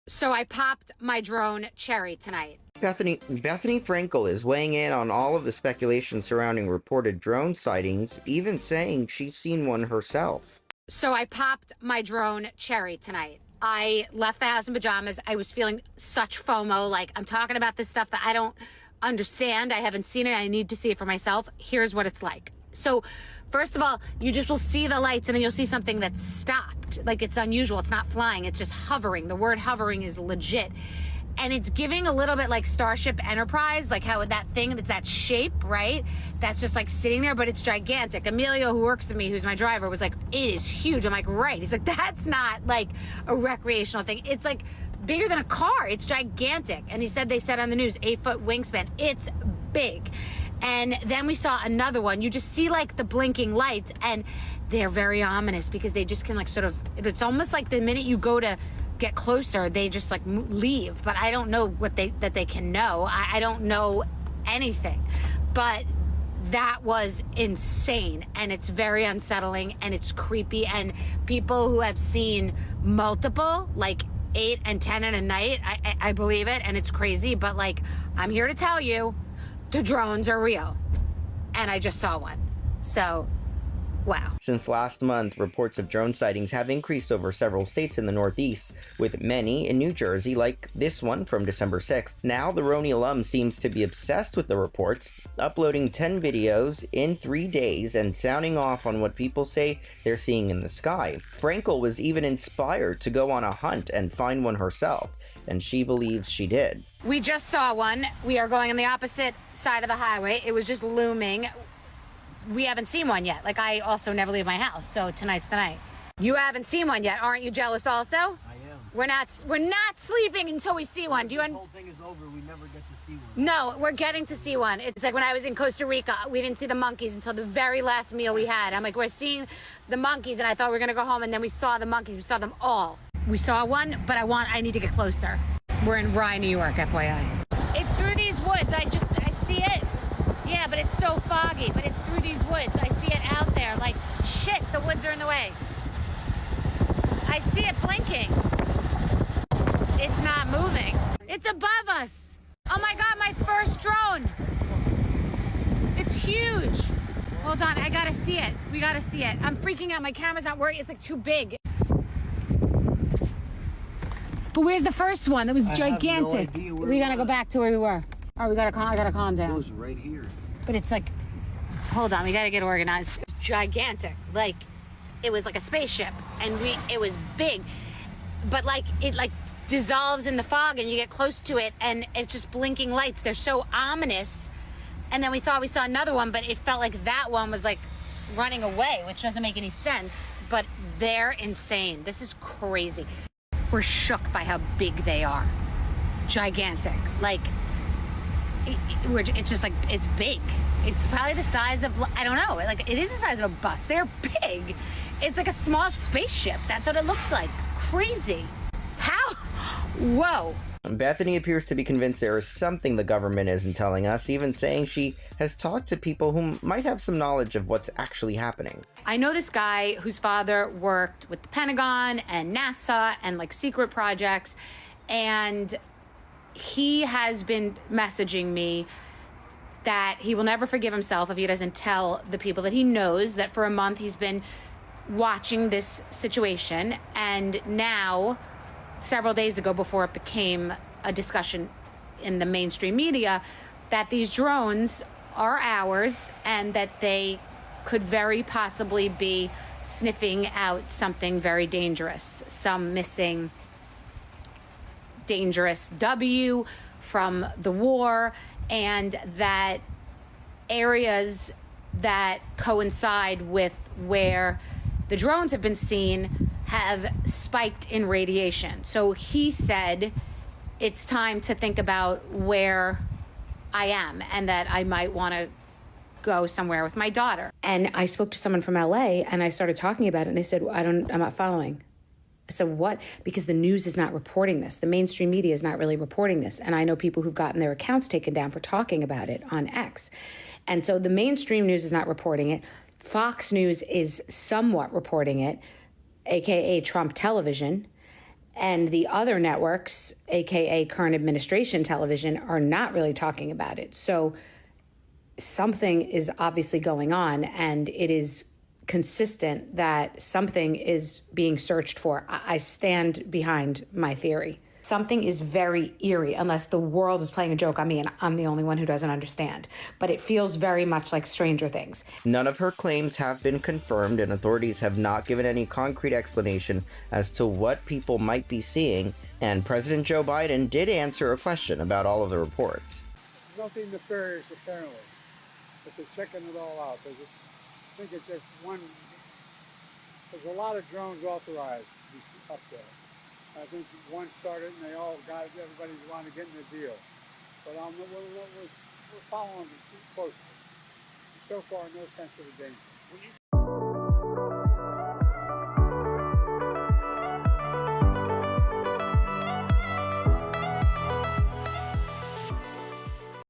So I popped my drone cherry tonight. Bethenny Frankel is weighing in on all of the speculation surrounding reported drone sightings, even saying she's seen one herself. So I popped my drone cherry tonight. I left the house in pajamas. I was feeling such FOMO, like I'm talking about this stuff that I don't understand. I haven't seen it. I need to see it for myself. Here's what it's like. So first of all, you just will see the lights and then you'll see something that's stopped. Like it's unusual. It's not flying. It's just hovering. The word hovering is legit. And it's giving a little bit like Starship Enterprise, like how that thing that's that shape, right? That's just like sitting there, but it's gigantic. Emilio, who works with me, who's my driver, was like, it is huge. I'm like, right. He's like, that's not like a recreational thing. It's like bigger than a car. It's gigantic. And he said, they said on the news, 8-foot wingspan. It's big. And then we saw another one. You just see like the blinking lights and they're very ominous because they just can like sort of, it's almost like the minute you go to get closer, they just like leave. But I don't know what that they can know. I don't know anything. But that was insane and it's very unsettling and it's creepy. And people who have seen multiple, like 8 and 10 in a night, I believe it and it's crazy. But like, I'm here to tell you, the drones are real. And I just saw one. So, wow. Since last month, reports of drone sightings have increased over several states in the Northeast, with many in New Jersey, like this one from December 6th. Now, the Roni alum seems to be obsessed with the reports, uploading 10 videos in 3 days and sounding off on what people say they're seeing in the sky. Frankel was even inspired to go on a hunt and find one herself, and she believes she did. We just saw one. We are going on the opposite side of the highway. It was just looming. We haven't seen one yet. Like, I also never leave my house, so tonight's the night. You haven't seen one yet. Aren't you jealous also? I am. We're not sleeping until we see one. Do you? This whole thing is over. We never get to see one. No, we're getting to see one. It's like when I was in Costa Rica, we didn't see the monkeys until the very last meal we had. I'm like, we're seeing the monkeys, and I thought we were gonna go home, and then we saw the monkeys. We saw them all. We saw one, but I need to get closer. We're in Rye, New York, FYI. It's through these woods. I see it. Yeah, but it's so foggy, but it's through these woods. I see it out there. Like, shit, the woods are in the way. I see it blinking. It's not moving. It's above us. Oh my God, my first drone. It's huge. Hold on, I gotta see it. We gotta see it. I'm freaking out. My camera's not working. It's like too big. But where's the first one? That was gigantic. I have no idea where we gotta go back to where we were. All right, I gotta calm down. It was right here. But it's like, hold on, we gotta get organized. It's gigantic. Like, it was like a spaceship, and it was big. But like, it like dissolves in the fog, and you get close to it, and it's just blinking lights. They're so ominous. And then we thought we saw another one, but it felt like that one was like running away, which doesn't make any sense. But they're insane. This is crazy. We're shook by how big they are. Gigantic. Like, it's just like, it's big. It's probably the size of, I don't know, like it is the size of a bus. They're big. It's like a small spaceship. That's what it looks like. Crazy. How? Whoa. Bethenny appears to be convinced there is something the government isn't telling us, even saying she has talked to people who might have some knowledge of what's actually happening. I know this guy whose father worked with the Pentagon and NASA and like secret projects, and he has been messaging me that he will never forgive himself if he doesn't tell the people that he knows that for a month he's been watching this situation. And now, several days ago, before it became a discussion in the mainstream media, that these drones are ours and that they could very possibly be sniffing out something very dangerous, some missing dangerous W from the war, and that areas that coincide with where the drones have been seen have spiked in radiation. So he said it's time to think about where I am and that I might want to go somewhere with my daughter. And I spoke to someone from LA and I started talking about it, and they said, I'm not following. I said, what? Because the news is not reporting this. The mainstream media is not really reporting this. And I know people who've gotten their accounts taken down for talking about it on X. And so the mainstream news is not reporting it. Fox News is somewhat reporting it, AKA Trump television. And the other networks, AKA current administration television, are not really talking about it. So something is obviously going on, and it is consistent that something is being searched for. I stand behind my theory. Something is very eerie, unless the world is playing a joke on me and I'm the only one who doesn't understand. But it feels very much like Stranger Things. None of her claims have been confirmed, and authorities have not given any concrete explanation as to what people might be seeing, and President Joe Biden did answer a question about all of the reports. Nothing nefarious, apparently, but they're checking it all out. I think it's just one. There's a lot of drones authorized up there. I think one started and they all got it. Everybody's wanting to get in the deal. But we're following it closely. So far, no sense of the danger.